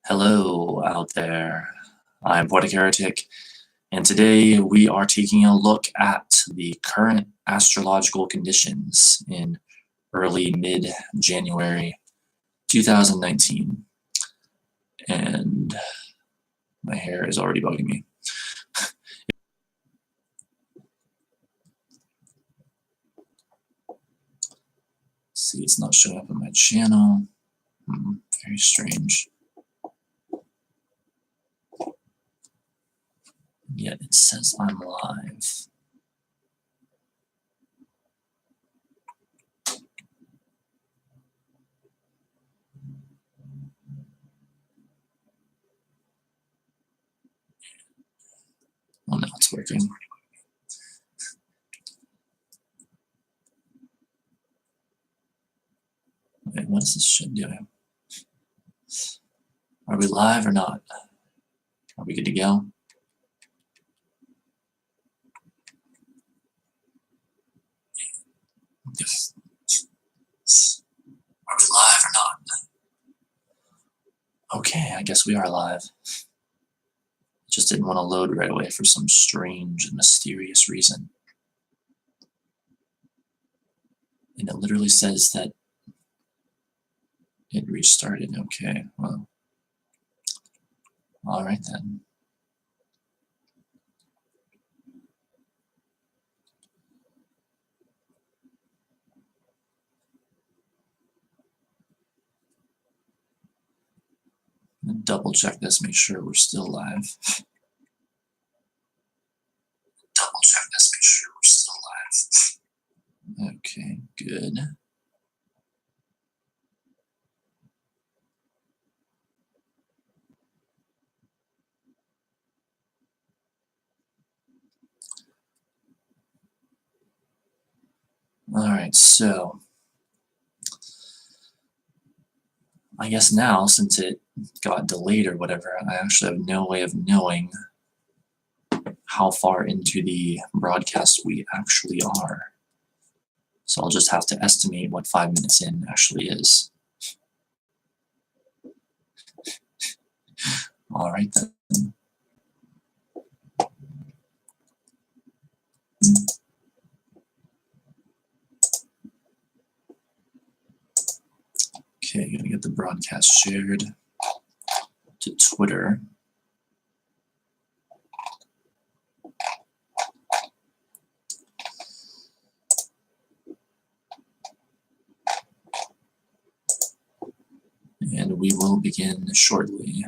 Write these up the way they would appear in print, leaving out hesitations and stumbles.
Hello out there. I'm Poetic Heretic, and today we are taking a look at the current astrological conditions in early mid-January 2019. And my hair is already bugging me. See, it's not showing up on my channel. Very strange. Yet it says I'm live. Oh, now it's working. Wait, what is this shit doing? Are we live or not? Are we good to go? Yes. Are we live or not? Okay, I guess we are live. Just didn't want to load right away for some strange and mysterious reason. And it literally says that it restarted. Okay, well, all right then. Double check this, make sure we're still live. Double check this, make sure we're still live. Okay, good. All right, so I guess now, since it got delayed or whatever, I actually have no way of knowing how far into the broadcast we actually are. So I'll just have to estimate what 5 minutes in actually is. All right then. Okay, gonna get the broadcast shared to Twitter. And we will begin shortly.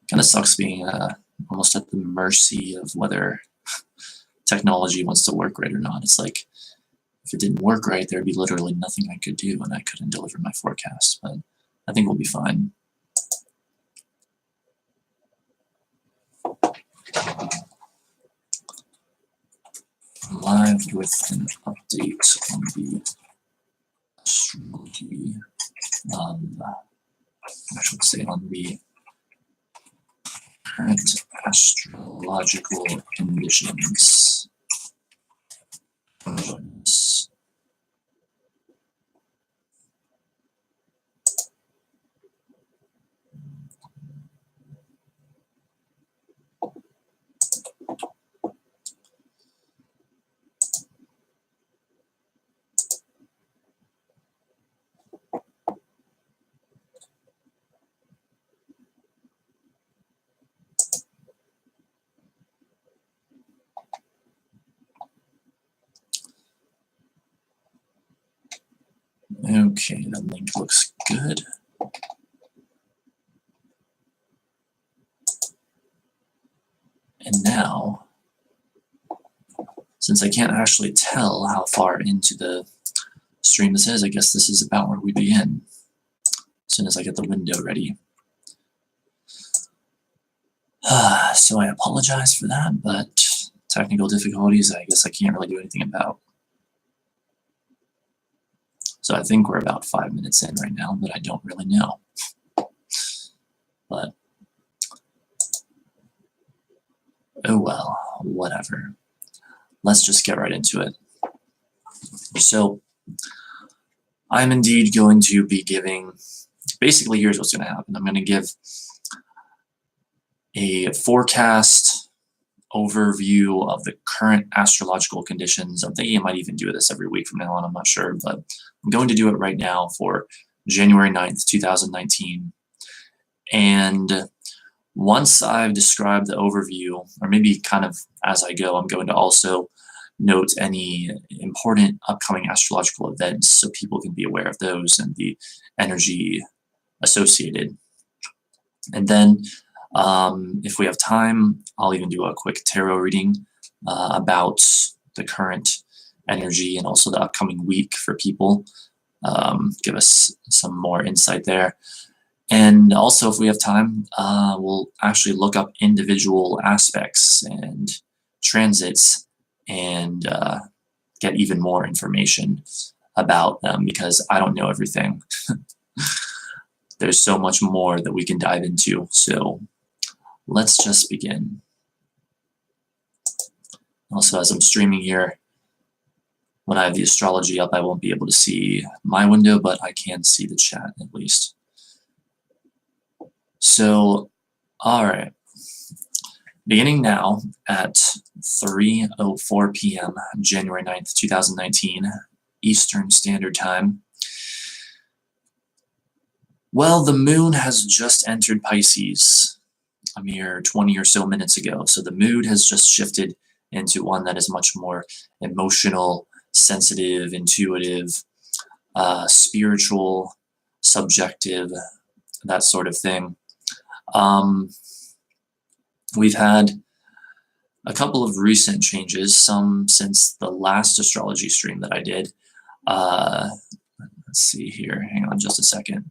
Kind of sucks being almost at the mercy of whether technology wants to work right or not. It's like, if it didn't work right, there'd be literally nothing I could do and I couldn't deliver my forecast, but I think we'll be fine. Live with an update on the astrology, I should say on the current astrological conditions. Okay, that link looks good. And now, since I can't actually tell how far into the stream this is, I guess this is about where we begin. As soon as I get the window ready. So I apologize for that, but technical difficulties, I guess I can't really do anything about. So I think we're about 5 minutes in right now, but I don't really know. But, oh well, whatever. Let's just get right into it. So, I'm indeed going to be giving, basically here's what's going to happen. I'm going to give a forecast overview of the current astrological conditions. I'm thinking I might even do this every week from now on, I'm not sure, but I'm going to do it right now for January 9th, 2019. And once I've described the overview, or maybe kind of as I go, I'm going to also note any important upcoming astrological events so people can be aware of those and the energy associated. And then if we have time, I'll even do a quick tarot reading about the current energy and also the upcoming week for people. Give us some more insight there. And also, if we have time, we'll actually look up individual aspects and transits and get even more information about them because I don't know everything. There's so much more that we can dive into. So let's just begin. Also, as I'm streaming here, when I have the astrology up, I won't be able to see my window, but I can see the chat at least. So, all right. Beginning now at 3:04 p.m., January 9th, 2019, Eastern Standard Time. Well, the moon has just entered Pisces a mere 20 or so minutes ago. So the mood has just shifted into one that is much more emotional, sensitive, intuitive, spiritual, subjective, that sort of thing. We've had a couple of recent changes, some since the last astrology stream that I did. Let's see here, hang on just a second.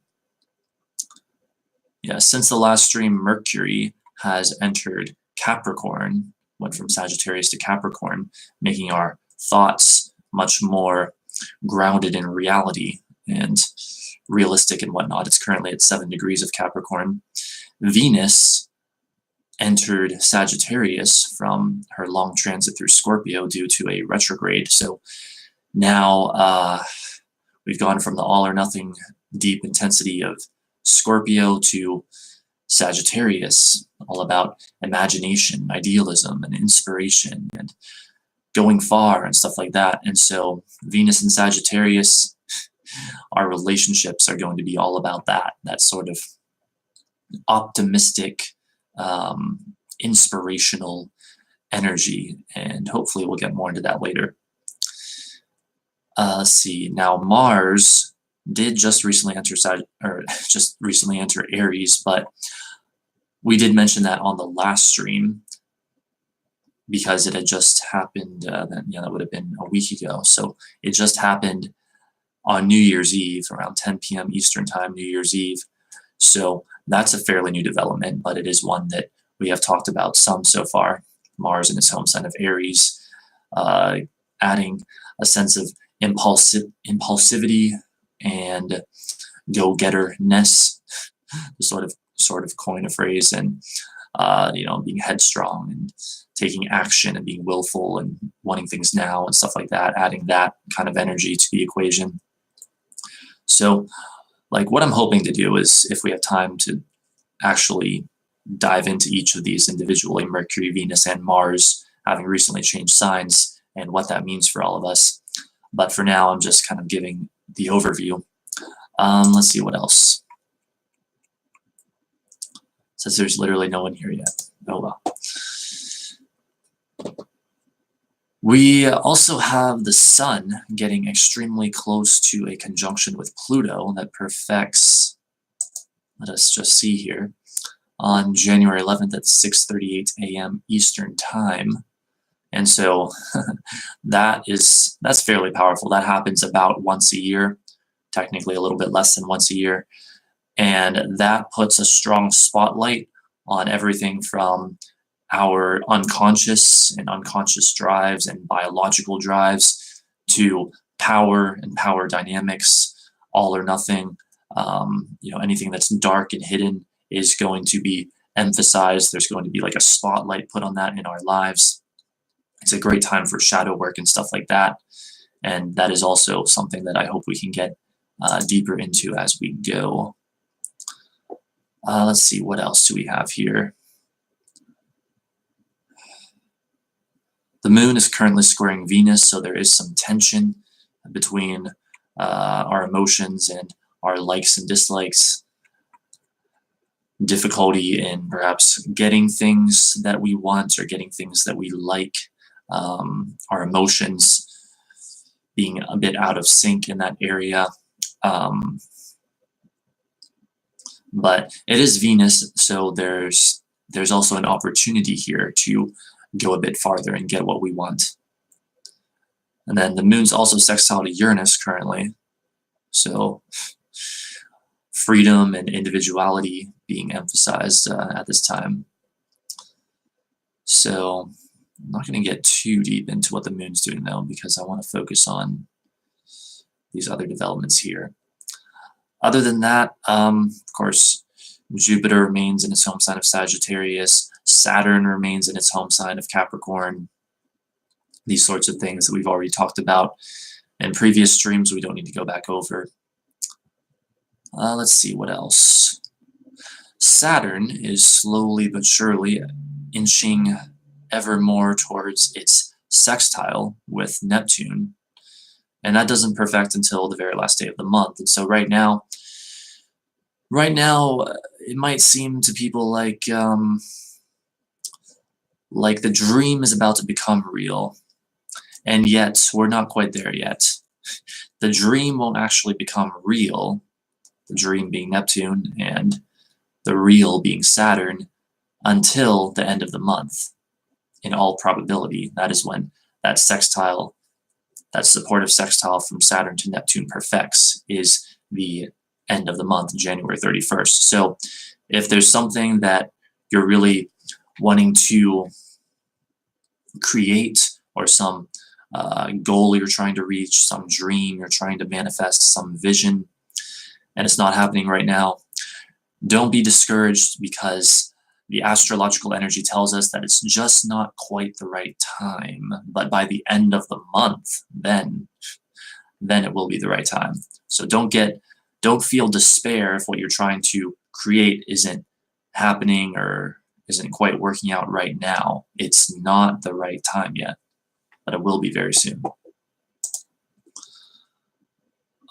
Yeah, since the last stream, Mercury has entered Capricorn, went from Sagittarius to Capricorn, making our thoughts much more grounded in reality and realistic and whatnot. It's currently at 7 degrees of Capricorn. Venus entered Sagittarius from her long transit through Scorpio due to a retrograde. So now we've gone from the all or nothing deep intensity of Scorpio to Sagittarius, all about imagination, idealism, and inspiration, and going far and stuff like that. And so Venus and Sagittarius, our relationships are going to be all about that sort of optimistic, inspirational energy, and hopefully we'll get more into that later. Let's see. Now Mars did just recently enter Aries, but we did mention that on the last stream because it had just happened. That would have been a week ago. So it just happened on New Year's Eve, around 10 p.m. Eastern Time, New Year's Eve. So that's a fairly new development, but it is one that we have talked about some so far. Mars in its home sign of Aries, adding a sense of impulsivity and go-getter-ness, to sort of coin a phrase, and being headstrong and taking action and being willful and wanting things now and stuff like that, adding that kind of energy to the equation. So, like, what I'm hoping to do is, if we have time to actually dive into each of these individually, Mercury, Venus, and Mars having recently changed signs and what that means for all of us. But for now, I'm just kind of giving the overview. Let's see what else. Says there's literally no one here yet. Oh well. We also have the Sun getting extremely close to a conjunction with Pluto that perfects, let us just see here, on January 11th at 6:38 a.m. Eastern Time. And so that's fairly powerful. That happens about once a year, technically a little bit less than once a year. And that puts a strong spotlight on everything from our unconscious and unconscious drives and biological drives to power and power dynamics, all or nothing. Anything that's dark and hidden is going to be emphasized. There's going to be like a spotlight put on that in our lives. It's a great time for shadow work and stuff like that. And that is also something that I hope we can get deeper into as we go. Let's see, what else do we have here? The moon is currently squaring Venus, so there is some tension between our emotions and our likes and dislikes. Difficulty in perhaps getting things that we want or getting things that we like. Our emotions being a bit out of sync in that area. But it is Venus, so there's also an opportunity here to go a bit farther and get what we want. And then the moon's also sextile to Uranus currently, so freedom and individuality being emphasized at this time. So I'm not going to get too deep into what the moon's doing though, because I want to focus on these other developments here. Other than that, of course, Jupiter remains in its home sign of Sagittarius. Saturn remains in its home sign of Capricorn. These sorts of things that we've already talked about in previous streams, we don't need to go back over. Let's see what else. Saturn is slowly but surely inching ever more towards its sextile with Neptune. And that doesn't perfect until the very last day of the month. And so right now, it might seem to people like the dream is about to become real. And yet, we're not quite there yet. The dream won't actually become real, the dream being Neptune and the real being Saturn, until the end of the month. In all probability, that is when that sextile, that supportive sextile from Saturn to Neptune perfects, is the end of the month, January 31st. So if there's something that you're really wanting to create, or some goal you're trying to reach, some dream you're trying to manifest, some vision, and it's not happening right now, don't be discouraged, because the astrological energy tells us that it's just not quite the right time. But by the end of the month, then it will be the right time. So don't feel despair if what you're trying to create isn't happening or isn't quite working out right now. It's not the right time yet, but it will be very soon.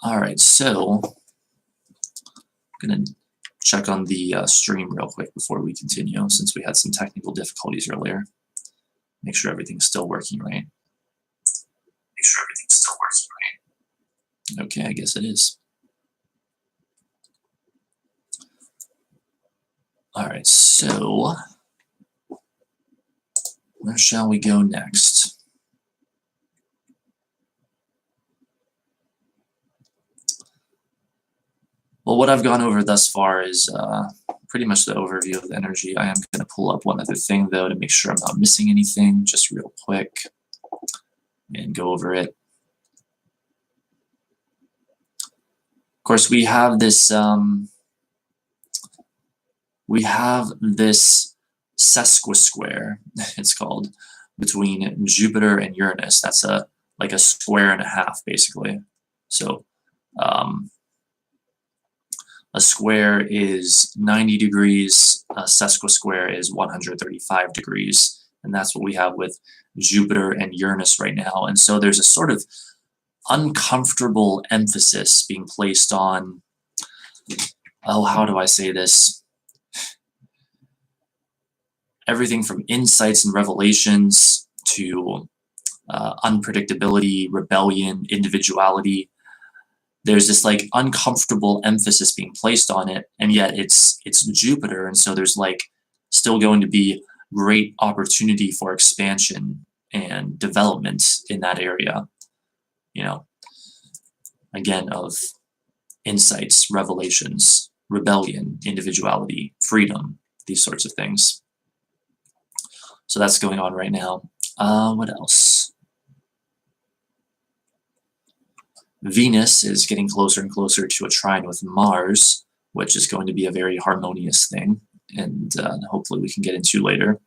All right, so I'm going to check on the stream real quick before we continue, since we had some technical difficulties earlier. Make sure everything's still working right. Okay, I guess it is. All right, so where shall we go next? Well, what I've gone over thus far is pretty much the overview of the energy. I am going to pull up one other thing, though, to make sure I'm not missing anything, just real quick, and go over it. Of course, we have this sesquisquare, it's called, between Jupiter and Uranus. That's like a square and a half, basically. So a square is 90 degrees, a sesquisquare is 135 degrees, and that's what we have with Jupiter and Uranus right now. And so there's a sort of uncomfortable emphasis being placed on, oh, how do I say this? Everything from insights and revelations to unpredictability, rebellion, individuality. There's this like uncomfortable emphasis being placed on it, and yet it's Jupiter, and so there's like still going to be great opportunity for expansion and development in that area. You know, again, of insights, revelations, rebellion, individuality, freedom. these sorts of things. So that's going on right now. What else? Venus is getting closer and closer to a trine with Mars, which is going to be a very harmonious thing, and hopefully we can get into later.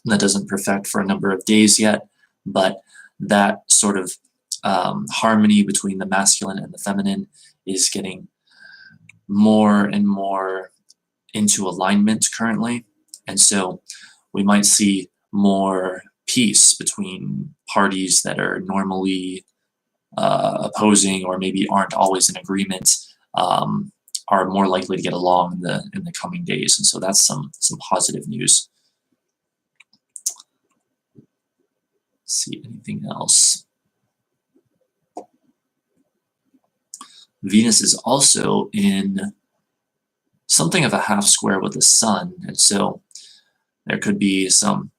That doesn't perfect for a number of days yet, but that sort of harmony between the masculine and the feminine is getting more and more into alignment currently, and so we might see more peace between parties that are normally opposing or maybe aren't always in agreement, are more likely to get along in the coming days, and so that's some positive news. Let's see, anything else? Venus is also in something of a half square with the sun, and so there could be some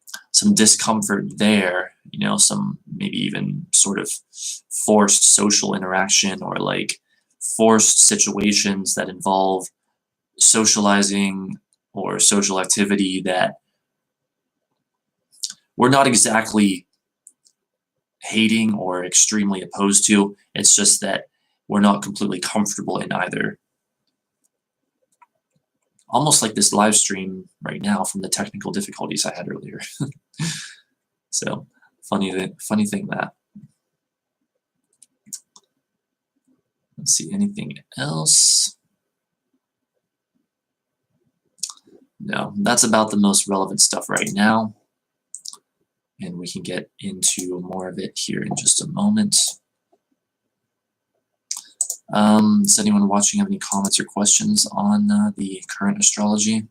discomfort there, you know, some maybe even sort of forced social interaction or like forced situations that involve socializing or social activity that we're not exactly hating or extremely opposed to. It's just that we're not completely comfortable in either. Almost like this live stream right now from the technical difficulties I had earlier. So funny thing that. Let's see, anything else? No, that's about the most relevant stuff right now. And we can get into more of it here in just a moment. Does anyone watching have any comments or questions on the current astrology?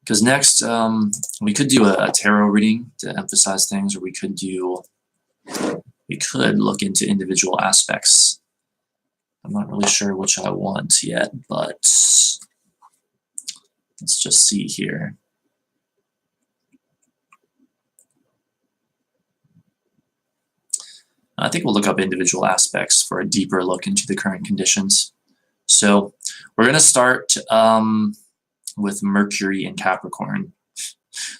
Because next, we could do a tarot reading to emphasize things, or we could look into individual aspects. I'm not really sure which I want yet, but let's just see here. I think we'll look up individual aspects for a deeper look into the current conditions. So we're going to start with Mercury in Capricorn.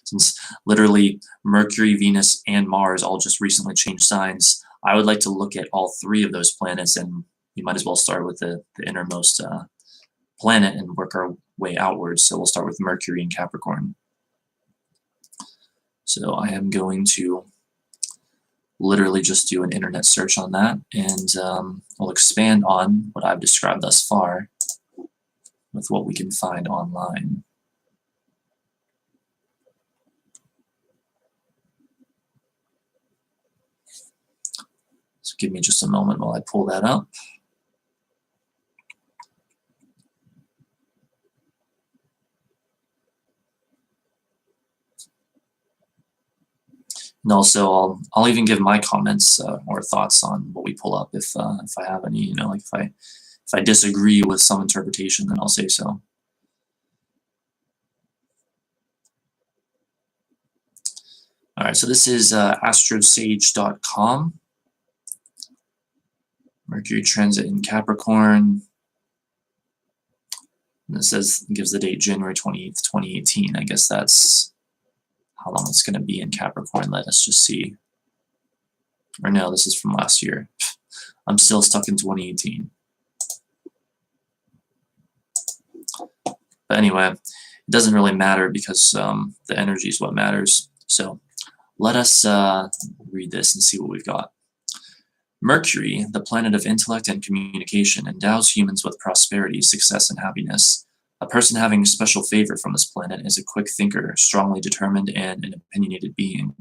Since literally Mercury, Venus, and Mars all just recently changed signs, I would like to look at all three of those planets, and you might as well start with the innermost planet and work our way outwards. So we'll start with Mercury in Capricorn. So I am going to literally just do an internet search on that, and we'll expand on what I've described thus far with what we can find online. So give me just a moment while I pull that up. And also, I'll even give my comments or thoughts on what we pull up if I have any. You know, like if I disagree with some interpretation, then I'll say so. All right, so this is astrosage.com. Mercury transit in Capricorn. And it gives the date January 28th, 2018. I guess that's how long it's going to be in Capricorn. Let us just see. Or no, this is from last year. I'm still stuck in 2018. But anyway, it doesn't really matter because the energy is what matters. So let us read this and see what we've got. Mercury, the planet of intellect and communication, endows humans with prosperity, success, and happiness. A person having special favor from this planet is a quick thinker, strongly determined, and an opinionated being.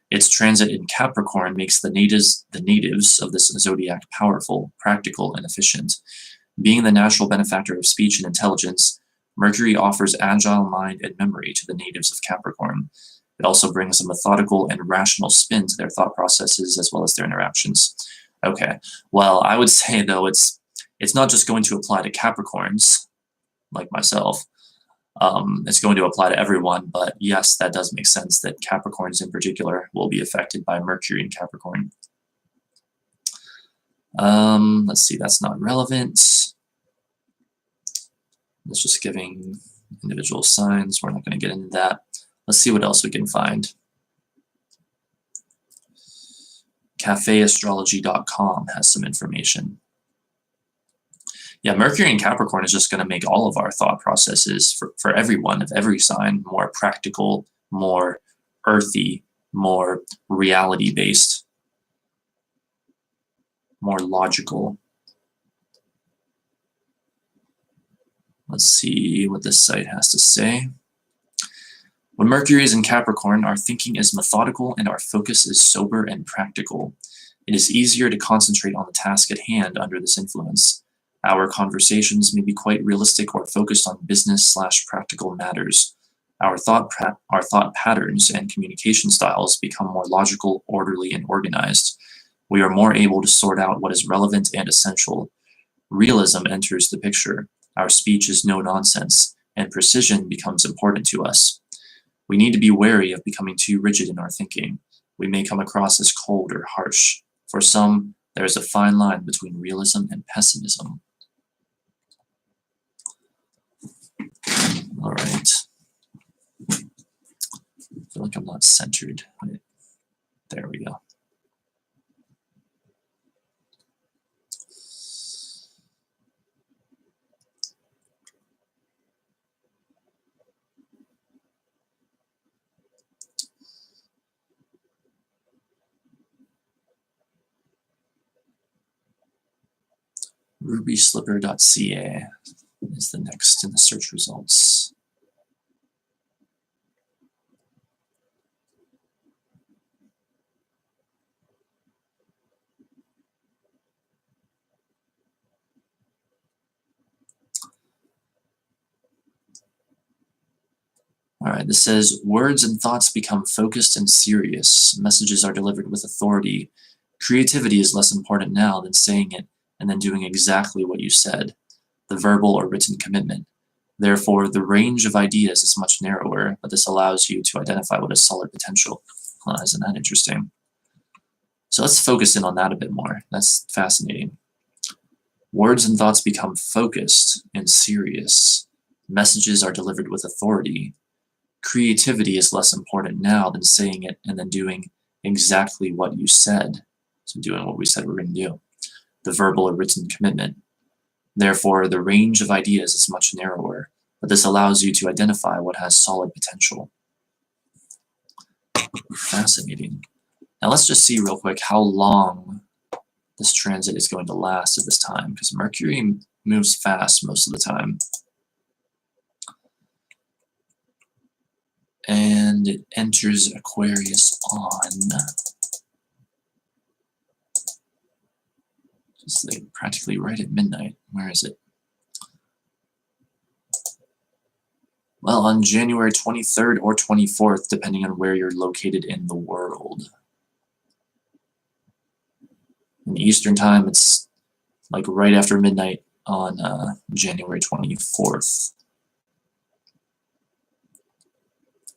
Its transit in Capricorn makes the natives of this zodiac powerful, practical, and efficient. Being the natural benefactor of speech and intelligence, Mercury offers agile mind and memory to the natives of Capricorn. It also brings a methodical and rational spin to their thought processes as well as their interactions. Okay, well, I would say, though, it's not just going to apply to Capricorns, like myself. It's going to apply to everyone, but yes, that does make sense that Capricorns in particular will be affected by Mercury in Capricorn. Let's see, that's not relevant. It's just giving individual signs. We're not going to get into that. Let's see what else we can find. cafeastrology.com has some information. Yeah, Mercury in Capricorn is just going to make all of our thought processes for everyone of every sign more practical, more earthy, more reality-based, more logical. Let's see what this site has to say. When Mercury is in Capricorn, our thinking is methodical and our focus is sober and practical. It is easier to concentrate on the task at hand under this influence. Our conversations may be quite realistic or focused on business/practical matters. Our thought patterns and communication styles become more logical, orderly, and organized. We are more able to sort out what is relevant and essential. Realism enters the picture. Our speech is no nonsense, and precision becomes important to us. We need to be wary of becoming too rigid in our thinking. We may come across as cold or harsh. For some, there is a fine line between realism and pessimism. All right. I feel like I'm not centered. There we go. rubyslipper.ca is the next in the search results. All right, this says, words and thoughts become focused and serious. Messages are delivered with authority. Creativity is less important now than saying it and then doing exactly what you said. The verbal or written commitment. Therefore, the range of ideas is much narrower, but this allows you to identify what is solid potential. Isn't that interesting? So let's focus in on that a bit more. That's fascinating. Words and thoughts become focused and serious. Messages are delivered with authority. Creativity is less important now than saying it and then doing exactly what you said. So doing what we said we're going to do. The verbal or written commitment. Therefore, the range of ideas is much narrower, but this allows you to identify what has solid potential. Fascinating. Now let's just see real quick how long this transit is going to last at this time, because Mercury moves fast most of the time. And it enters Aquarius on, just like practically right at midnight. Where is it? Well, on January 23rd or 24th, depending on where you're located in the world. In Eastern time, it's like right after midnight on January 24th.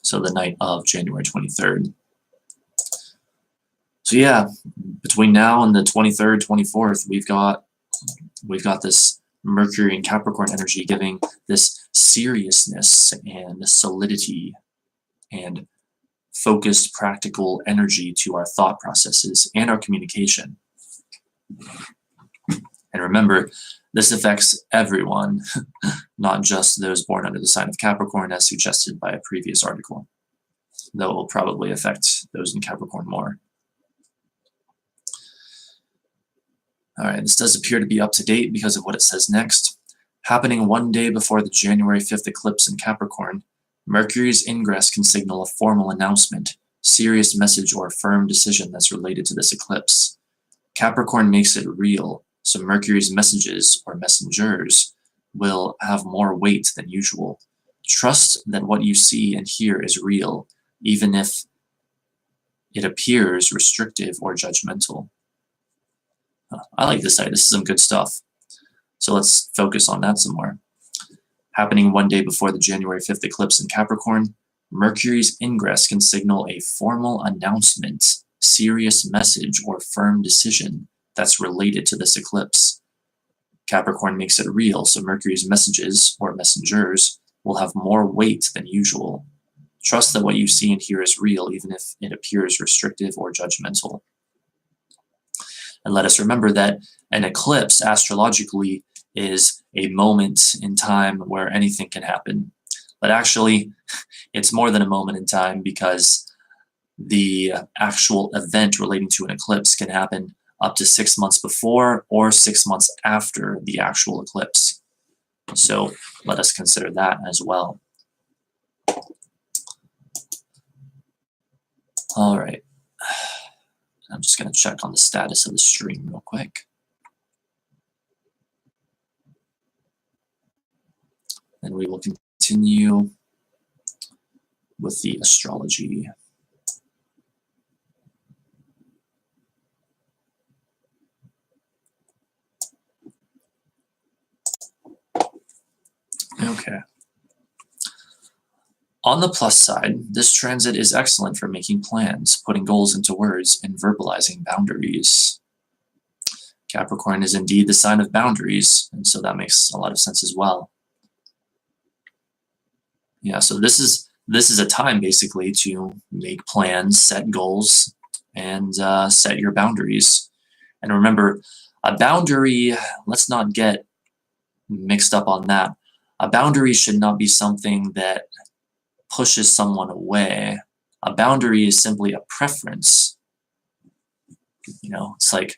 So the night of January 23rd. So yeah, between now and the 23rd, 24th, we've got this Mercury and Capricorn energy giving this seriousness and solidity and focused, practical energy to our thought processes and our communication. And remember, this affects everyone, not just those born under the sign of Capricorn, as suggested by a previous article, though it will probably affect those in Capricorn more. All right, this does appear to be up to date because of what it says next. Happening one day before the January 5th eclipse in Capricorn, Mercury's ingress can signal a formal announcement, serious message, or firm decision that's related to this eclipse. Capricorn makes it real, so Mercury's messages, or messengers, will have more weight than usual. Trust that what you see and hear is real, even if it appears restrictive or judgmental. I like this site. This is some good stuff. So let's focus on that some more. Happening one day before the January 5th eclipse in Capricorn, Mercury's ingress can signal a formal announcement, serious message, or firm decision that's related to this eclipse. Capricorn makes it real, so Mercury's messages, or messengers, will have more weight than usual. Trust that what you see and hear is real, even if it appears restrictive or judgmental. And let us remember that an eclipse, astrologically, is a moment in time where anything can happen. But actually, it's more than a moment in time, because the actual event relating to an eclipse can happen up to 6 months before or 6 months after the actual eclipse. So let us consider that as well. All right. I'm just going to check on the status of the stream real quick. And we will continue with the astrology. Okay. On the plus side, this transit is excellent for making plans, putting goals into words, and verbalizing boundaries. Capricorn is indeed the sign of boundaries, and so that makes a lot of sense as well. Yeah, so this is a time basically to make plans, set goals, and set your boundaries. And remember, a boundary, let's not get mixed up on that. A boundary should not be something that pushes someone away. A boundary is simply a preference. You know, it's like,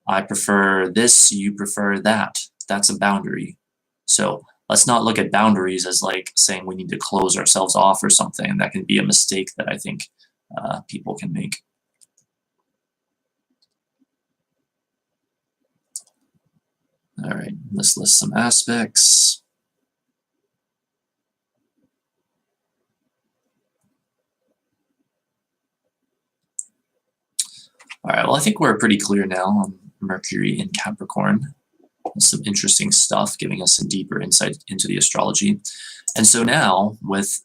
I prefer this, you prefer that. That's a boundary. So let's not look at boundaries as like saying we need to close ourselves off or something. That can be a mistake that I think people can make. All right, let's list some aspects. All right, well, I think we're pretty clear now on Mercury in Capricorn. Some interesting stuff, giving us some deeper insight into the astrology. And so now, with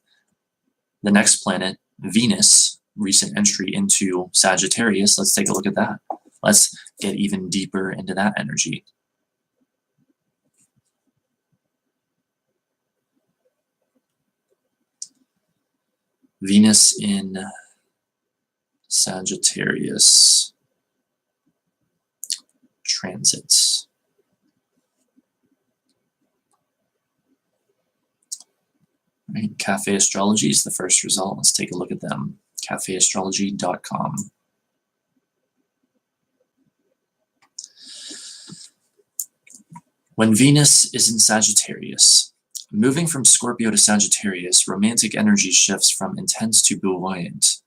the next planet, Venus, recent entry into Sagittarius, let's take a look at that. Let's get even deeper into that energy. Venus in Sagittarius transits. Right, Cafe Astrology is the first result. Let's take a look at them. cafeastrology.com. When Venus is in Sagittarius, moving from Scorpio to Sagittarius, romantic energy shifts from intense to buoyant.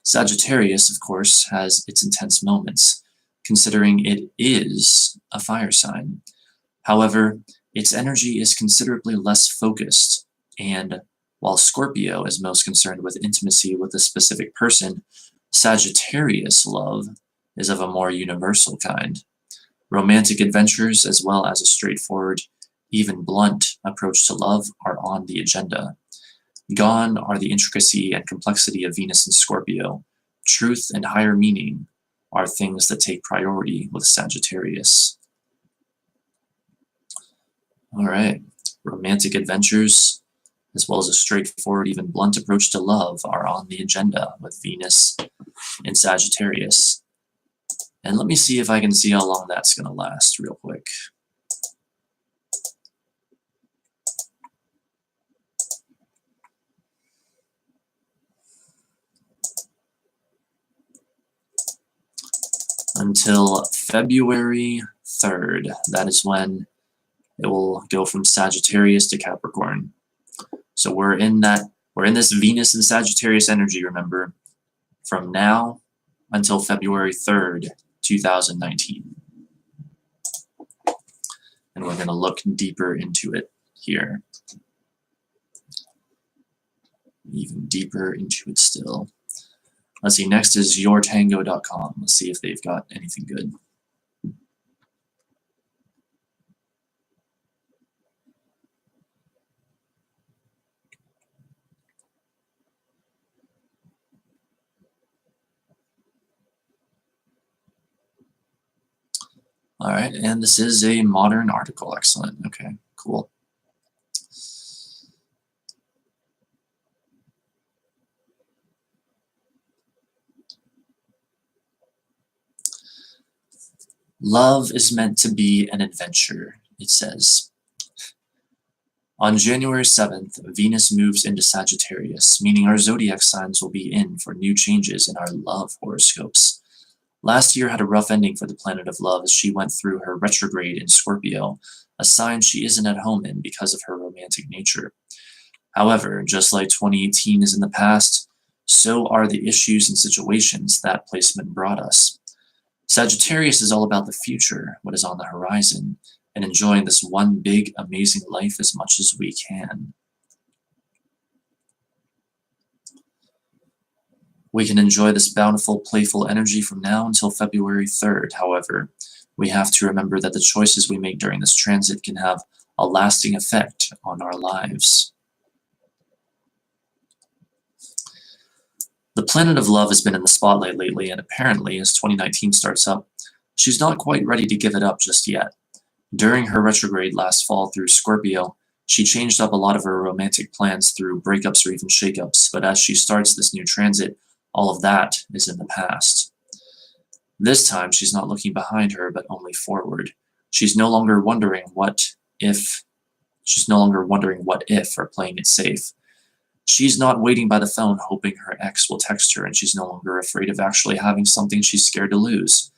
Sagittarius, of course, has its intense moments, considering it is a fire sign. However, its energy is considerably less focused, and while Scorpio is most concerned with intimacy with a specific person, Sagittarius love is of a more universal kind. Romantic adventures, as well as a straightforward, even blunt approach to love, are on the agenda. Gone are the intricacy and complexity of Venus and Scorpio. Truth and higher meaning are things that take priority with Sagittarius. All right, romantic adventures, as well as a straightforward, even blunt approach to love, are on the agenda with Venus in Sagittarius. And let me see if I can see how long that's going to last real quick. Until February 3rd. That is when it will go from Sagittarius to Capricorn. So we're in this Venus and Sagittarius energy, remember, from now until February 3rd, 2019. And we're going to look deeper into it here. Even deeper into it still. Let's see, next is yourtango.com. Let's see if they've got anything good. All right, and this is a modern article. Excellent. Okay, cool. Love is meant to be an adventure, it says. On January 7th, Venus moves into Sagittarius, meaning our zodiac signs will be in for new changes in our love horoscopes. Last year had a rough ending for the planet of love as she went through her retrograde in Scorpio, a sign she isn't at home in because of her romantic nature. However, just like 2018 is in the past, so are the issues and situations that placement brought us. Sagittarius is all about the future, what is on the horizon, and enjoying this one big, amazing life as much as we can. We can enjoy this bountiful, playful energy from now until February 3rd. However, we have to remember that the choices we make during this transit can have a lasting effect on our lives. The planet of love has been in the spotlight lately, and apparently, as 2019 starts up, she's not quite ready to give it up just yet. During her retrograde last fall through Scorpio, she changed up a lot of her romantic plans through breakups or even shakeups, but as she starts this new transit, all of that is in the past. This time, she's not looking behind her, but only forward. She's no longer wondering what if. She's no longer wondering what if or playing it safe. She's not waiting by the phone hoping her ex will text her, and she's no longer afraid of actually having something she's scared to lose.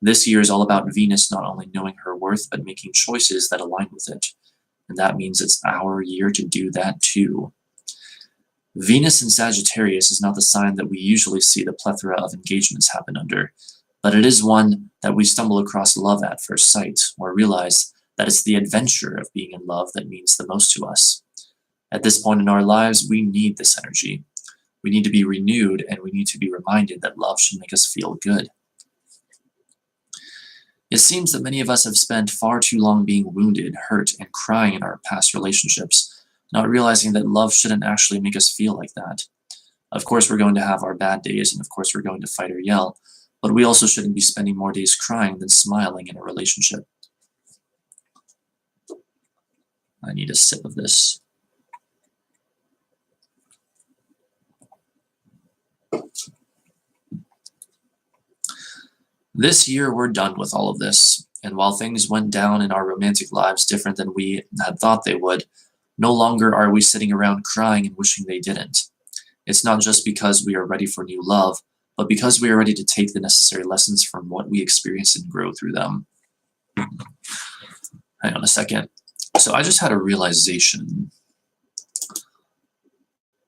This year is all about Venus not only knowing her worth, but making choices that align with it. And that means it's our year to do that too. Venus in Sagittarius is not the sign that we usually see the plethora of engagements happen under, but it is one that we stumble across love at first sight, or realize that it's the adventure of being in love that means the most to us. At this point in our lives, we need this energy. We need to be renewed, and we need to be reminded that love should make us feel good. It seems that many of us have spent far too long being wounded, hurt, and crying in our past relationships, not realizing that love shouldn't actually make us feel like that. Of course, we're going to have our bad days, and of course, we're going to fight or yell, but we also shouldn't be spending more days crying than smiling in a relationship. I need a sip of this. This year, we're done with all of this, and while things went down in our romantic lives different than we had thought they would, no longer are we sitting around crying and wishing they didn't. It's not just because we are ready for new love, but because we are ready to take the necessary lessons from what we experience and grow through them. Hang on a second. So I just had a realization.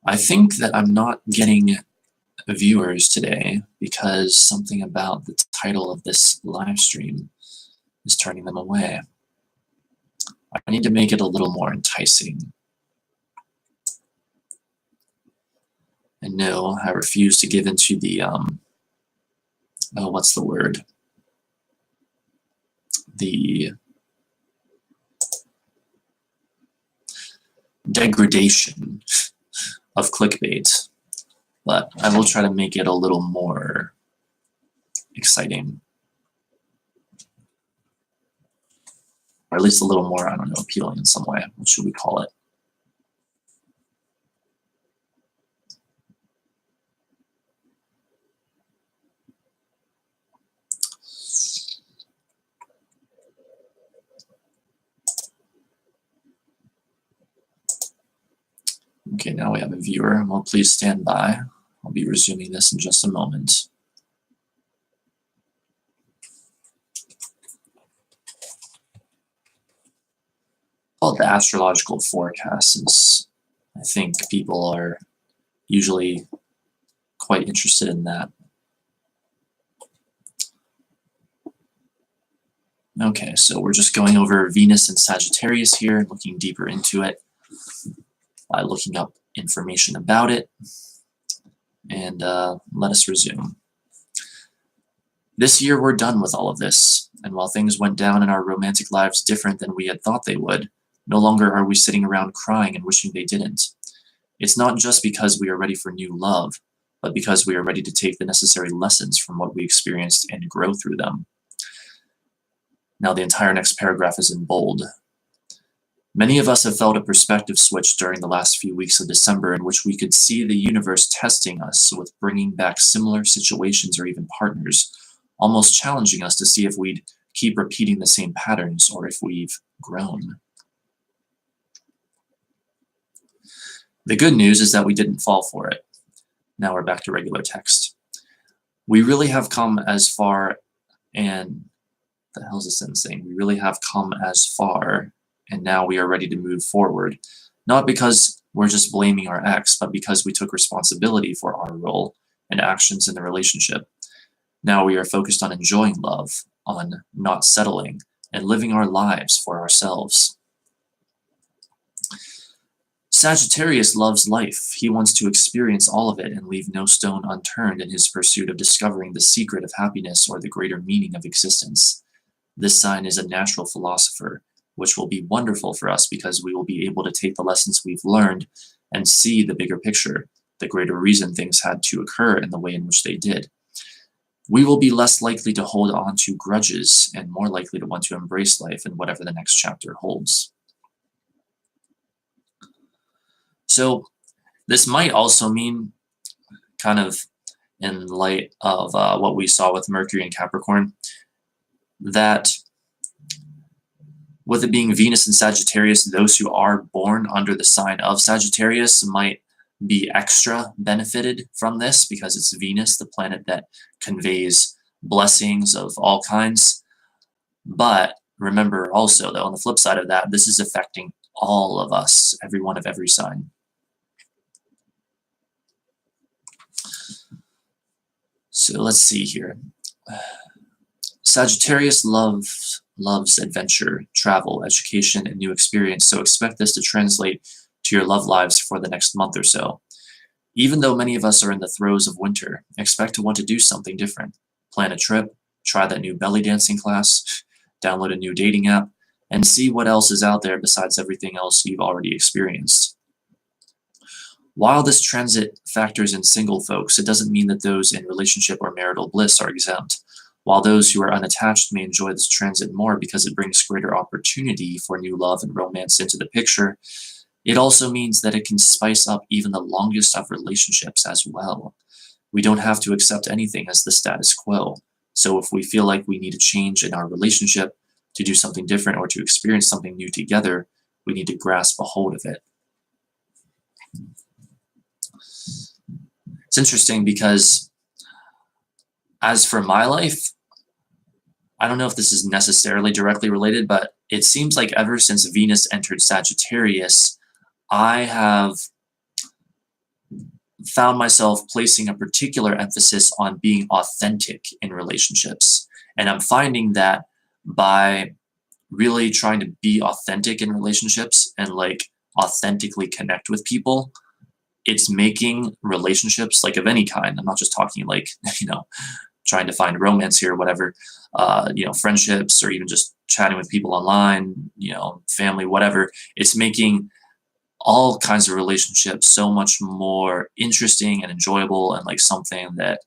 I think that I'm not getting viewers today because something about the title of this live stream is turning them away. I need to make it a little more enticing. And no, I refuse to give into the, what's the word? The degradation of clickbait. But I will try to make it a little more exciting. Or at least a little more, I don't know, appealing in some way. What should we call it? Okay, now we have a viewer. Well, please stand by. I'll be resuming this in just a moment. Call it the astrological forecast, since I think people are usually quite interested in that. Okay, so we're just going over Venus and Sagittarius here and looking deeper into it by looking up information about it. And let us resume. This year, we're done with all of this, and while things went down in our romantic lives different than we had thought they would, no longer are we sitting around crying and wishing they didn't. It's not just because we are ready for new love, but because we are ready to take the necessary lessons from what we experienced and grow through them. Now the entire next paragraph is in bold. Many of us have felt a perspective switch during the last few weeks of December in which we could see the universe testing us with bringing back similar situations or even partners, almost challenging us to see if we'd keep repeating the same patterns or if we've grown. The good news is that we didn't fall for it. Now we're back to regular text. We really have come as far, and the hell's this sentence saying? We really have come as far, and now we are ready to move forward. Not because we're just blaming our ex, but because we took responsibility for our role and actions in the relationship. Now we are focused on enjoying love, on not settling, and living our lives for ourselves. Sagittarius loves life. He wants to experience all of it and leave no stone unturned in his pursuit of discovering the secret of happiness or the greater meaning of existence. This sign is a natural philosopher, which will be wonderful for us because we will be able to take the lessons we've learned and see the bigger picture, the greater reason things had to occur in the way in which they did. We will be less likely to hold on to grudges and more likely to want to embrace life in whatever the next chapter holds. So this might also mean, kind of in light of what we saw with Mercury and Capricorn, that with it being Venus and Sagittarius, those who are born under the sign of Sagittarius might be extra benefited from this because it's Venus, the planet that conveys blessings of all kinds. But remember also, though, on the flip side of that, this is affecting all of us, everyone of every sign. So let's see here. Sagittarius loves adventure, travel, education, and new experience, so expect this to translate to your love lives for the next month or so. Even though many of us are in the throes of winter, expect to want to do something different. Plan a trip, try that new belly dancing class, download a new dating app, and see what else is out there besides everything else you've already experienced. While this transit factors in single folks, it doesn't mean that those in relationship or marital bliss are exempt. While those who are unattached may enjoy this transit more because it brings greater opportunity for new love and romance into the picture, it also means that it can spice up even the longest of relationships as well. We don't have to accept anything as the status quo. So if we feel like we need a change in our relationship, to do something different or to experience something new together, we need to grasp a hold of it. It's interesting because as for my life, I don't know if this is necessarily directly related, but it seems like ever since Venus entered Sagittarius, I have found myself placing a particular emphasis on being authentic in relationships. And I'm finding that by really trying to be authentic in relationships and like authentically connect with people, it's making relationships like of any kind. I'm not just talking like, trying to find romance here or whatever, friendships or even just chatting with people online, family, whatever. It's making all kinds of relationships so much more interesting and enjoyable and like something that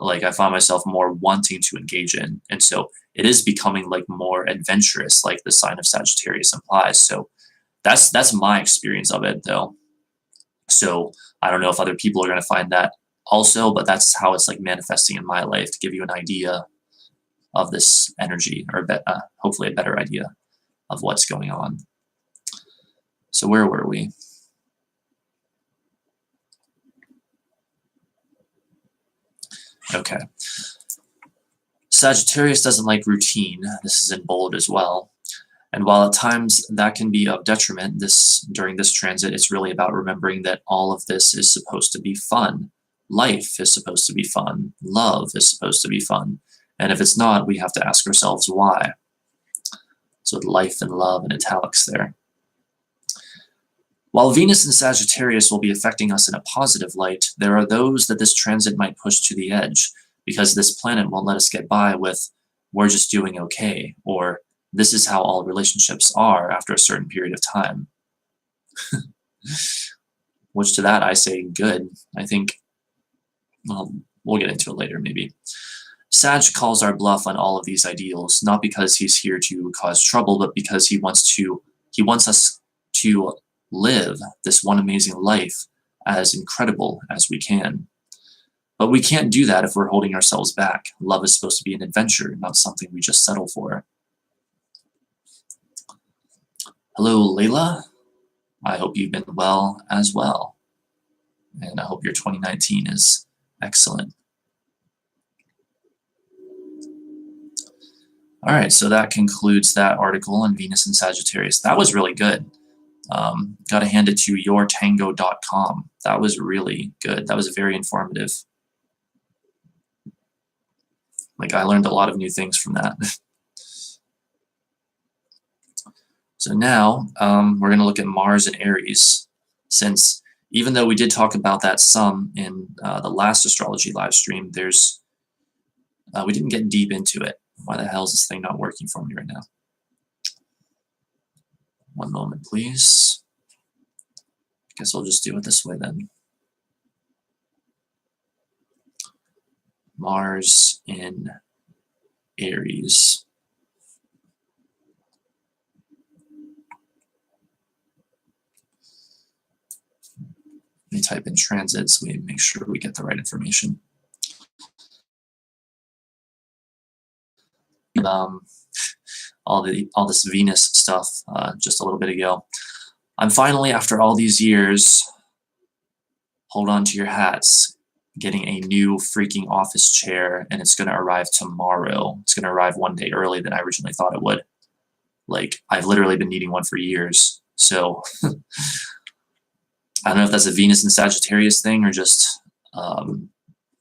like I find myself more wanting to engage in. And so it is becoming like more adventurous, like the sign of Sagittarius implies. So that's my experience of it though. So I don't know if other people are going to find that also, but that's how it's like manifesting in my life to give you an idea of this energy or hopefully a better idea of what's going on. So where were we? Okay. Sagittarius doesn't like routine. This is in bold as well. And while at times that can be of detriment, during this transit, it's really about remembering that all of this is supposed to be fun. Life is supposed to be fun. Love is supposed to be fun. And if it's not, we have to ask ourselves why. So life and love in italics there. While Venus and Sagittarius will be affecting us in a positive light, there are those that this transit might push to the edge because this planet won't let us get by with, we're just doing okay, or this is how all relationships are after a certain period of time. Which to that I say good. I think, well, we'll get into it later maybe. Sag calls our bluff on all of these ideals, not because he's here to cause trouble, but because he wants us to live this one amazing life as incredible as we can. But we can't do that if we're holding ourselves back. Love is supposed to be an adventure, not something we just settle for. Hello, Layla. I hope you've been well as well. And I hope your 2019 is excellent. All right, so that concludes that article on Venus and Sagittarius. That was really good. Got to hand it to yourtango.com. That was really good. That was very informative. Like, I learned a lot of new things from that. So now we're going to look at Mars and Aries, since even though we did talk about that some in the last astrology live stream, we didn't get deep into it. Why the hell is this thing not working for me right now? One moment, please. Guess I'll just do it this way then. Mars in Aries. Let me type in transit so we make sure we get the right information. All this Venus stuff just a little bit ago. I'm finally, after all these years, hold on to your hats, getting a new freaking office chair, and it's going to arrive tomorrow. It's going to arrive one day early than I originally thought it would. Like, I've literally been needing one for years. So I don't know if that's a Venus and Sagittarius thing or just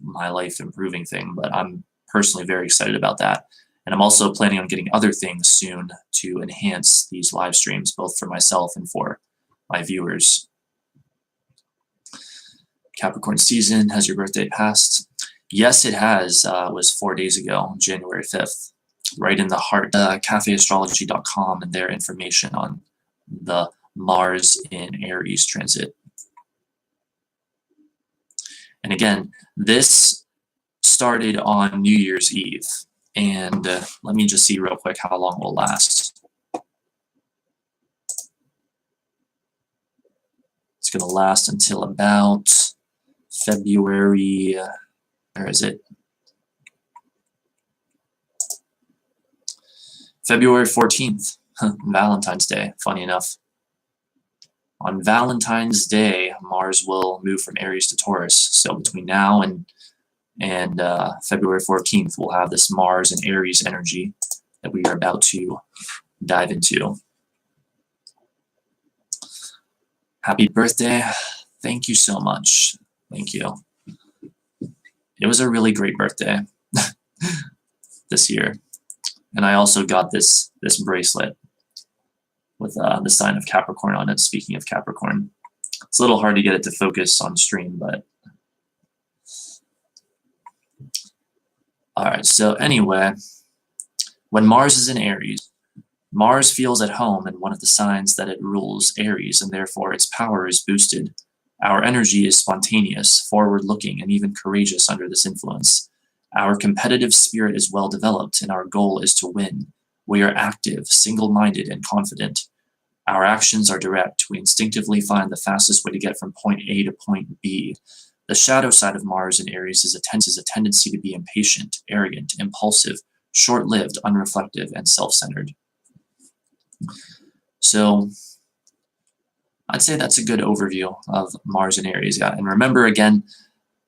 my life improving thing, but I'm personally very excited about that. And I'm also planning on getting other things soon to enhance these live streams, both for myself and for my viewers. Capricorn season, has your birthday passed? Yes, it has. It was 4 days ago, January 5th. Right in the heart, cafeastrology.com and their information on the Mars in Aries transit. And again, this started on New Year's Eve. And let me just see real quick how long it will last. It's going to last until about February, where is it? February 14th, Valentine's Day, funny enough. On Valentine's Day, Mars will move from Aries to Taurus. So between now and February 14th, we'll have this Mars and Aries energy that we are about to dive into. Happy birthday. Thank you so much. Thank you. It was a really great birthday this year. And I also got this bracelet with the sign of Capricorn on it, speaking of Capricorn. It's a little hard to get it to focus on stream, but all right, so anyway, when Mars is in Aries, Mars feels at home in one of the signs that it rules, Aries, and therefore its power is boosted. Our energy is spontaneous, forward-looking, and even courageous under this influence. Our competitive spirit is well developed, and our goal is to win. We are active, single-minded, and confident. Our actions are direct. We instinctively find the fastest way to get from point A to point B. The shadow side of Mars in Aries is a tendency to be impatient, arrogant, impulsive, short-lived, unreflective, and self-centered. So I'd say that's a good overview of Mars in Aries. Yeah. And remember, again,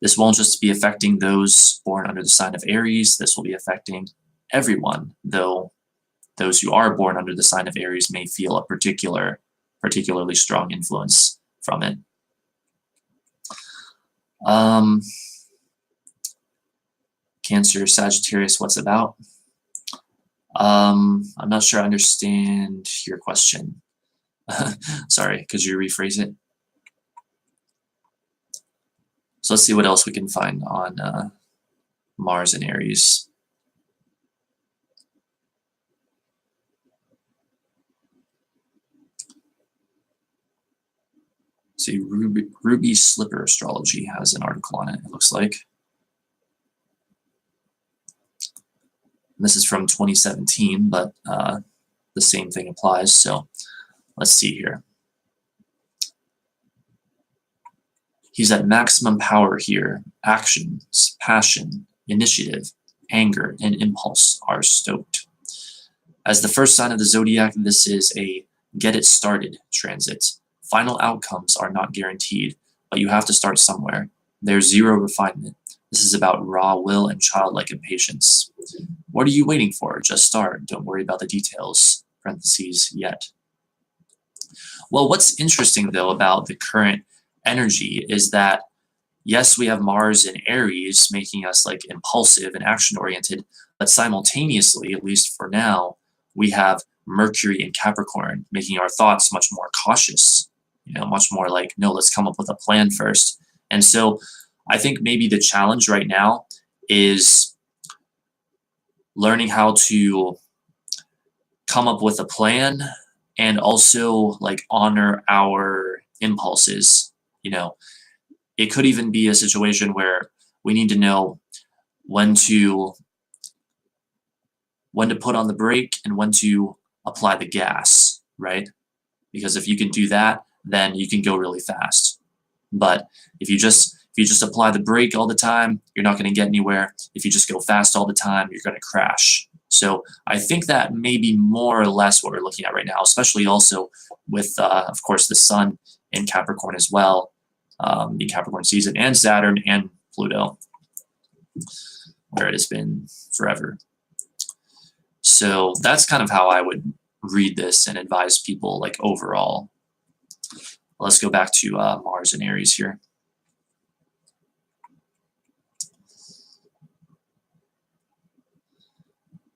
this won't just be affecting those born under the sign of Aries. This will be affecting everyone, though those who are born under the sign of Aries may feel a particularly strong influence from it. Cancer, Sagittarius, what's about? I'm not sure I understand your question. Sorry, could you rephrase it? So let's see what else we can find on Mars and Aries. See, Ruby Slipper Astrology has an article on it, it looks like. And this is from 2017, but the same thing applies. So let's see here. He's at maximum power here. Actions, passion, initiative, anger, and impulse are stoked. As the first sign of the zodiac, this is a get it started transit. Final outcomes are not guaranteed, but you have to start somewhere. There's zero refinement. This is about raw will and childlike impatience. What are you waiting for? Just start. Don't worry about the details. Parentheses, yet. Well, what's interesting, though, about the current energy is that, yes, we have Mars in Aries making us like impulsive and action-oriented, but simultaneously, at least for now, we have Mercury in Capricorn making our thoughts much more cautious, much more like, no, let's come up with a plan first. And so I think maybe the challenge right now is learning how to come up with a plan and also like honor our impulses. It could even be a situation where we need to know when to put on the brake and when to apply the gas, right? Because if you can do that, then you can go really fast. But if you just apply the brake all the time, you're not going to get anywhere. If you just go fast all the time, you're going to crash. So I think that may be more or less what we're looking at right now, especially also with, of course, the Sun in Capricorn as well, the Capricorn season, and Saturn and Pluto, where it has been forever. So that's kind of how I would read this and advise people like overall. Let's go back to Mars and Aries here.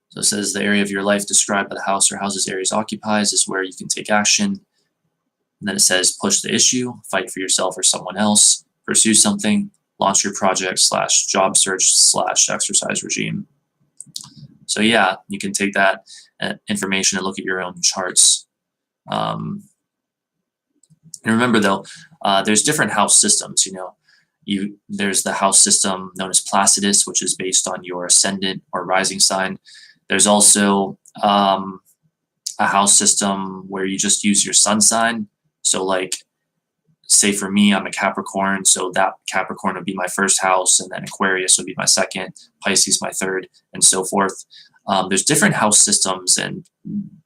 So it says the area of your life described by the house or houses Aries occupies is where you can take action. And then it says push the issue, fight for yourself or someone else, pursue something, launch your project / job search / exercise regime. So yeah, you can take that information and look at your own charts. And remember though, there's different house systems, there's the house system known as Placidus, which is based on your ascendant or rising sign. There's also a house system where you just use your sun sign. So like, say for me, I'm a Capricorn, so that Capricorn would be my first house, and then Aquarius would be my second, Pisces my third, and so forth. There's different house systems and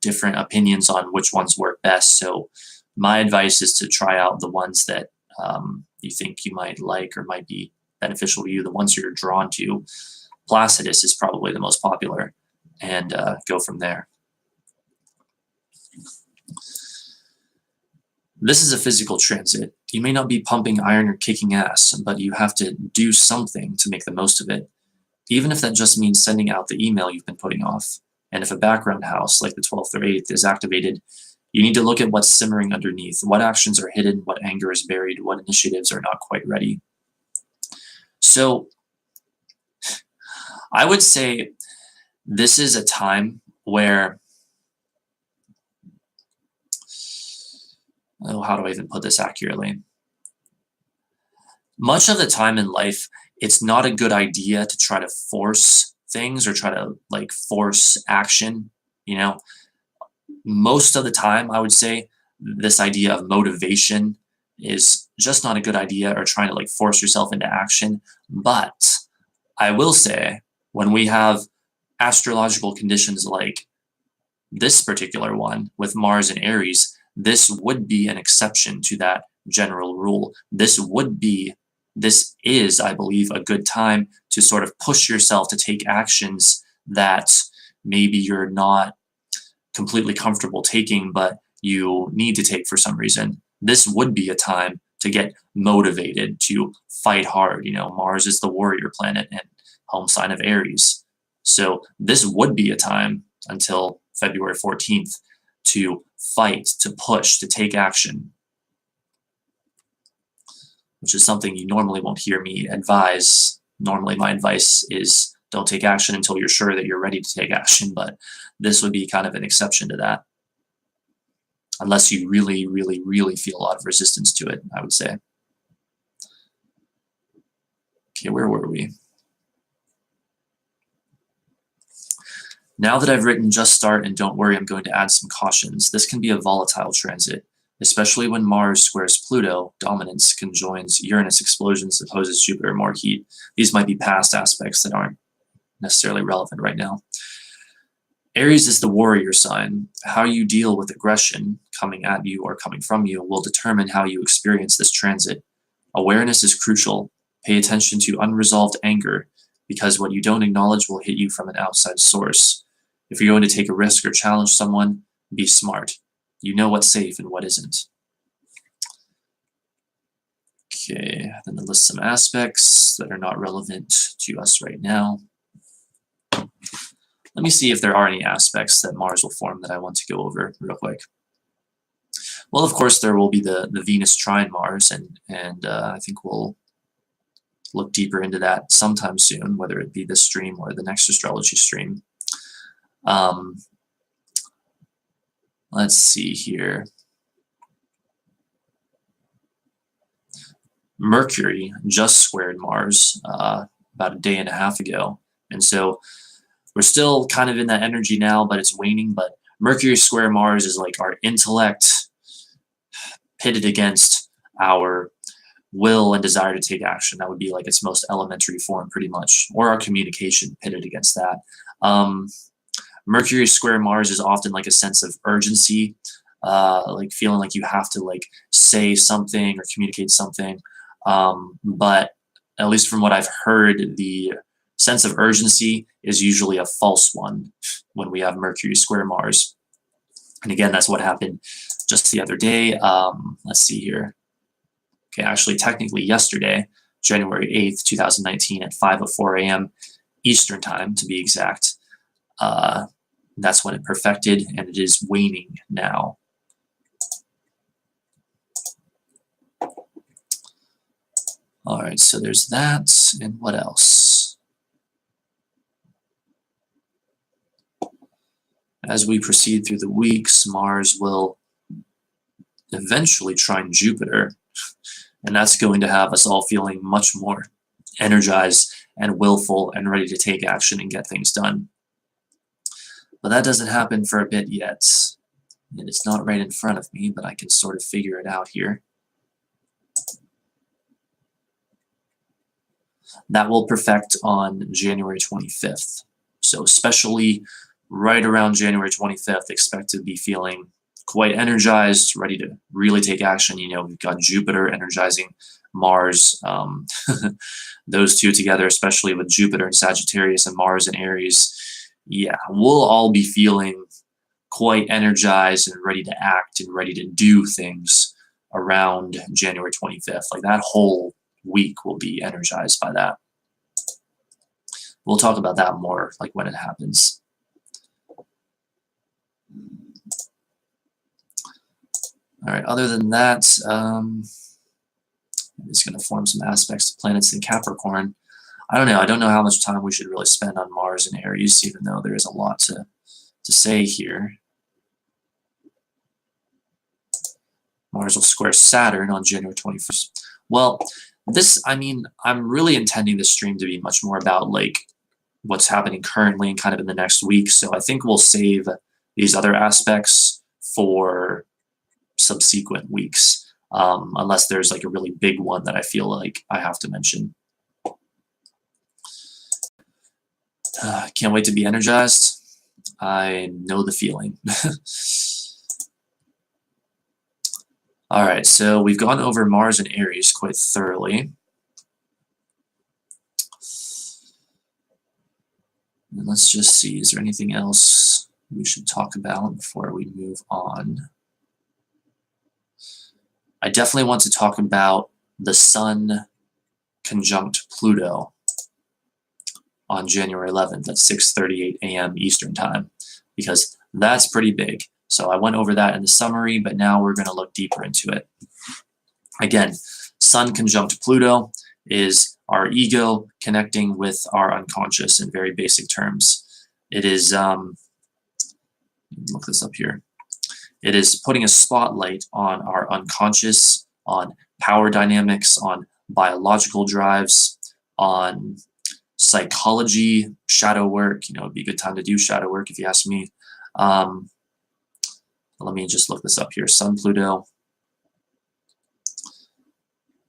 different opinions on which ones work best. So my advice is to try out the ones that you think you might like or might be beneficial to you, the ones you're drawn to. Placidus is probably the most popular, and go from there. This is a physical transit. You may not be pumping iron or kicking ass, but you have to do something to make the most of it, even if that just means sending out the email you've been putting off. And if a background house, like the 12th or 8th, is activated, you need to look at what's simmering underneath, what actions are hidden, what anger is buried, what initiatives are not quite ready. So I would say this is a time where, how do I even put this accurately? Much of the time in life, it's not a good idea to try to force things or try to like force action. Most of the time, I would say this idea of motivation is just not a good idea, or trying to like force yourself into action. But I will say, when we have astrological conditions like this particular one with Mars and Aries, this would be an exception to that general rule. This is, I believe, a good time to sort of push yourself to take actions that maybe you're not completely comfortable taking, but you need to take for some reason. This would be a time to get motivated, to fight hard. Mars is the warrior planet and home sign of Aries. So this would be a time until February 14th to fight, to push, to take action, which is something you normally won't hear me advise. Normally my advice is don't take action until you're sure that you're ready to take action, but this would be kind of an exception to that. Unless you really, really, really feel a lot of resistance to it, I would say. Okay, where were we? Now that I've written just start and don't worry, I'm going to add some cautions. This can be a volatile transit, especially when Mars squares Pluto, dominance conjoins Uranus explosions, opposes Jupiter, more heat. These might be past aspects that aren't necessarily relevant right now. Aries is the warrior sign. How you deal with aggression coming at you or coming from you will determine how you experience this transit. Awareness is crucial. Pay attention to unresolved anger, because what you don't acknowledge will hit you from an outside source. If you're going to take a risk or challenge someone, be smart. You know what's safe and what isn't. Okay, then I'll list some aspects that are not relevant to us right now. Let me see if there are any aspects that Mars will form that I want to go over real quick. Well, of course, there will be the Venus trine Mars, and I think we'll look deeper into that sometime soon, whether it be this stream or the next astrology stream. Let's see here. Mercury just squared Mars about a day and a half ago, and so we're still kind of in that energy now, but it's waning. But Mercury square Mars is like our intellect pitted against our will and desire to take action. That would be like its most elementary form, pretty much, or our communication pitted against that. Mercury square Mars is often like a sense of urgency, like feeling like you have to like say something or communicate something. But at least from what I've heard, the sense of urgency is usually a false one when we have Mercury square Mars. And again, that's what happened just the other day. Let's see here. Okay, actually, technically yesterday, January 8th, 2019 at 5:04 a.m. Eastern time, to be exact. That's when it perfected, and it is waning now. All right, so there's that, and what else? As we proceed through the weeks, Mars will eventually trine Jupiter, and that's going to have us all feeling much more energized and willful and ready to take action and get things done. But that doesn't happen for a bit yet. And it's not right in front of me, but I can sort of figure it out here. That will perfect on January 25th. So especially right around January 25th, expect to be feeling quite energized, ready to really take action. You know, we've got Jupiter energizing Mars. Those two together, especially with Jupiter in Sagittarius and Mars in Aries, yeah, we'll all be feeling quite energized and ready to act and ready to do things around January 25th. Like that whole week will be energized by that. We'll talk about that more like when it happens. All right, other than that, I'm just going to form some aspects to planets in Capricorn. I don't know how much time we should really spend on Mars and Aries, even though there is a lot to say here. Mars will square Saturn on January 21st. Well, I'm really intending this stream to be much more about like what's happening currently and kind of in the next week. So I think we'll save these other aspects for subsequent weeks, unless there's like a really big one that I feel like I have to mention. Can't wait to be energized. I know the feeling. All right, so we've gone over Mars and Aries quite thoroughly. And let's just see, is there anything else we should talk about before we move on? I definitely want to talk about the Sun conjunct Pluto on January 11th at 6:38 a.m. Eastern time, because that's pretty big. So I went over that in the summary, but now we're going to look deeper into it. Again, Sun conjunct Pluto is our ego connecting with our unconscious in very basic terms. It is, look this up here. It is putting a spotlight on our unconscious, on power dynamics, on biological drives, on psychology, shadow work. It'd be a good time to do shadow work if you ask me. Let me just look this up here. Sun Pluto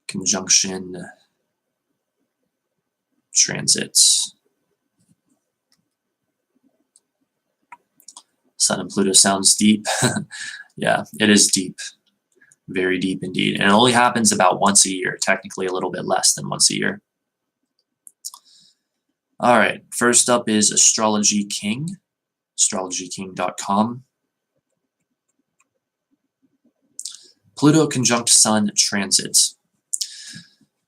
conjunction transits. Sun and Pluto sounds deep. Yeah, it is deep. Very deep indeed. And it only happens about once a year, technically a little bit less than once a year. All right, first up is Astrology King, astrologyking.com. Pluto conjunct Sun transits.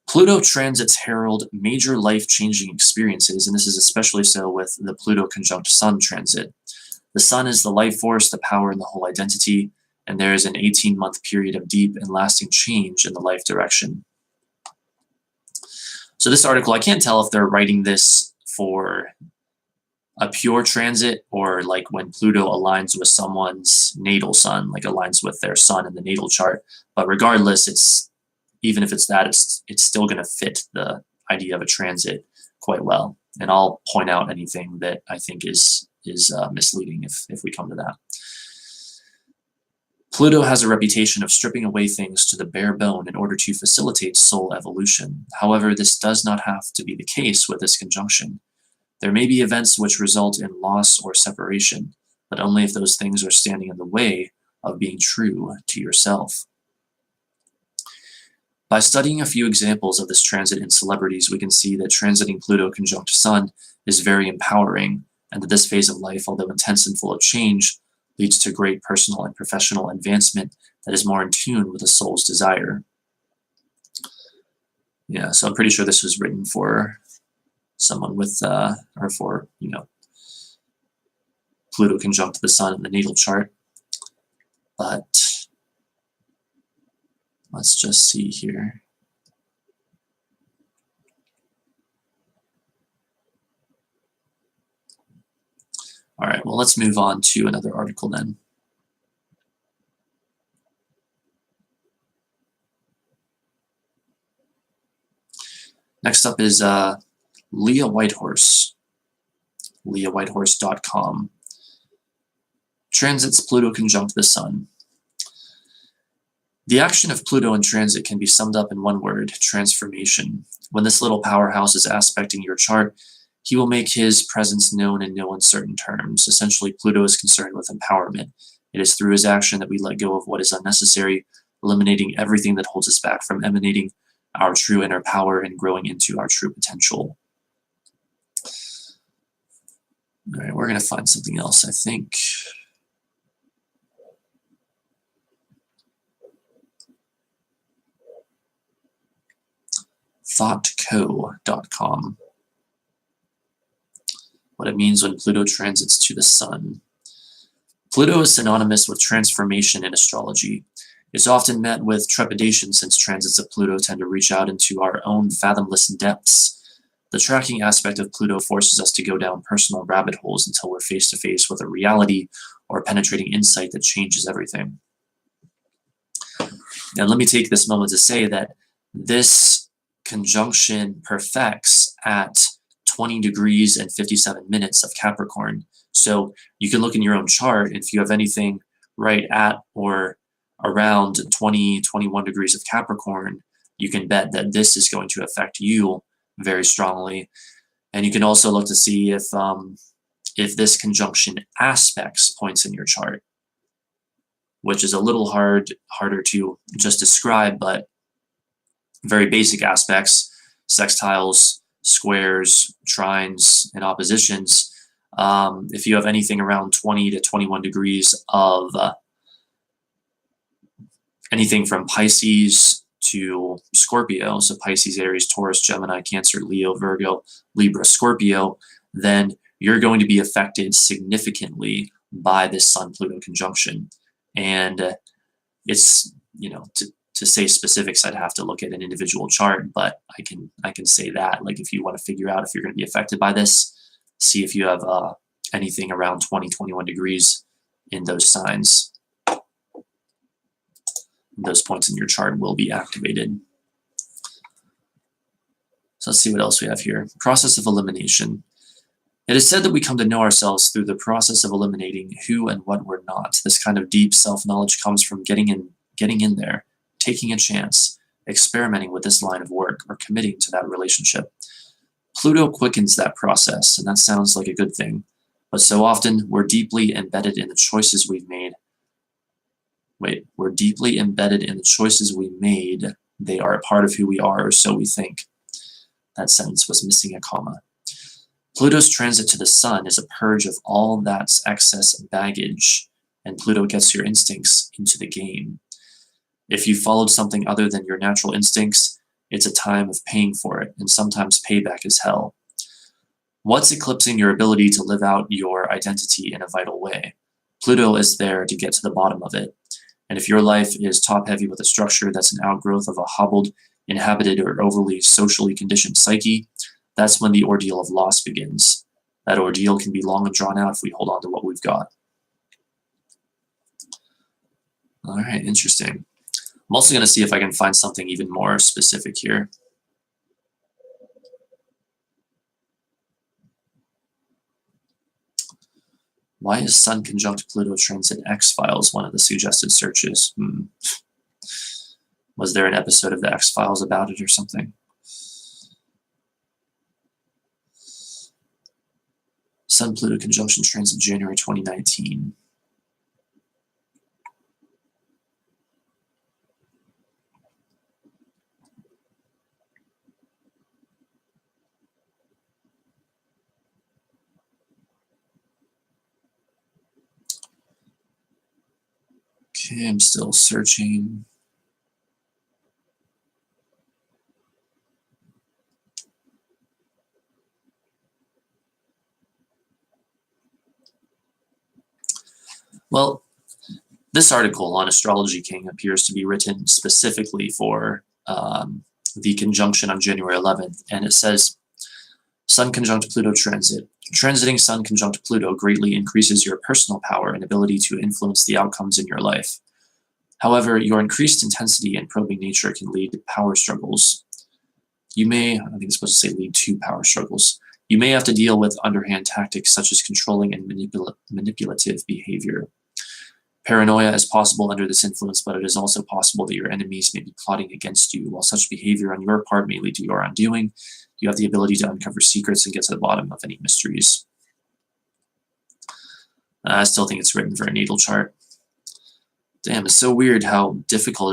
Pluto transits herald major life-changing experiences, and this is especially so with the Pluto conjunct Sun transit. The Sun is the life force, the power, and the whole identity, and there is an 18-month period of deep and lasting change in the life direction. So this article, I can't tell if they're writing this for a pure transit or like when Pluto aligns with someone's natal sun, like aligns with their sun in the natal chart. But regardless, even if it's that, it's still going to fit the idea of a transit quite well. And I'll point out anything that I think is misleading if we come to that. Pluto has a reputation of stripping away things to the bare bone in order to facilitate soul evolution. However, this does not have to be the case with this conjunction. There may be events which result in loss or separation, but only if those things are standing in the way of being true to yourself. By studying a few examples of this transit in celebrities, we can see that transiting Pluto conjunct Sun is very empowering, and that this phase of life, although intense and full of change, leads to great personal and professional advancement that is more in tune with the soul's desire. Yeah, so I'm pretty sure this was written for someone with, or for, Pluto conjunct the Sun in the natal chart. But let's just see here. All right, well, let's move on to another article then. Next up is Leah Whitehorse, leahwhitehorse.com. Transits Pluto conjunct the Sun. The action of Pluto in transit can be summed up in one word: transformation. When this little powerhouse is aspecting your chart, he will make his presence known in no uncertain terms. Essentially, Pluto is concerned with empowerment. It is through his action that we let go of what is unnecessary, eliminating everything that holds us back from emanating our true inner power and growing into our true potential. All right, we're going to find something else, I think. thoughtco.com. What it means when Pluto transits to the Sun. Pluto is synonymous with transformation in astrology. It's often met with trepidation since transits of Pluto tend to reach out into our own fathomless depths. The tracking aspect of Pluto forces us to go down personal rabbit holes until we're face to face with a reality or penetrating insight that changes everything. Now, let me take this moment to say that this conjunction perfects at 20 degrees and 57 minutes of Capricorn. So you can look in your own chart. If you have anything right at or around 20, 21 degrees of Capricorn, you can bet that this is going to affect you very strongly. And you can also look to see if this conjunction aspects points in your chart, which is a little harder to just describe, but very basic aspects: sextiles, squares, trines, and oppositions. If you have anything around 20 to 21 degrees of anything from Pisces to Scorpio, so Pisces, Aries, Taurus, Gemini, Cancer, Leo, Virgo, Libra, Scorpio, then you're going to be affected significantly by this Sun-Pluto conjunction. And it's, to say specifics, I'd have to look at an individual chart, but I can say that, like, if you want to figure out if you're going to be affected by this, see if you have anything around 20, 21 degrees in those signs. Those points in your chart will be activated. So let's see what else we have here. Process of elimination. It is said that we come to know ourselves through the process of eliminating who and what we're not. This kind of deep self-knowledge comes from getting in there, taking a chance, experimenting with this line of work, or committing to that relationship. Pluto quickens that process, and that sounds like a good thing. But so often, we're deeply embedded in the choices we've made. We're deeply embedded in the choices we made. They are a part of who we are, or so we think. That sentence was missing a comma. Pluto's transit to the sun is a purge of all that's excess baggage, and Pluto gets your instincts into the game. If you followed something other than your natural instincts, it's a time of paying for it, and sometimes payback is hell. What's eclipsing your ability to live out your identity in a vital way? Pluto is there to get to the bottom of it. And if your life is top-heavy with a structure that's an outgrowth of a hobbled, inhabited, or overly socially conditioned psyche, that's when the ordeal of loss begins. That ordeal can be long and drawn out if we hold on to what we've got. All right, interesting. I'm also going to see if I can find something even more specific here. Why is Sun conjunct Pluto transit X-Files one of the suggested searches? Was there an episode of the X-Files about it or something? Sun-Pluto conjunction transit January 2019. Okay, I'm still searching. Well, this article on Astrology King appears to be written specifically for the conjunction on January 11th, and it says, Sun conjunct Pluto transit. Transiting Sun conjunct Pluto greatly increases your personal power and ability to influence the outcomes in your life. However, your increased intensity and probing nature can lead to power struggles. I think it's supposed to say lead to power struggles. You may have to deal with underhand tactics such as controlling and manipulative behavior. Paranoia is possible under this influence, but it is also possible that your enemies may be plotting against you. While such behavior on your part may lead to your undoing, you have the ability to uncover secrets and get to the bottom of any mysteries. I still think it's written for a natal chart. Damn, it's so weird how difficult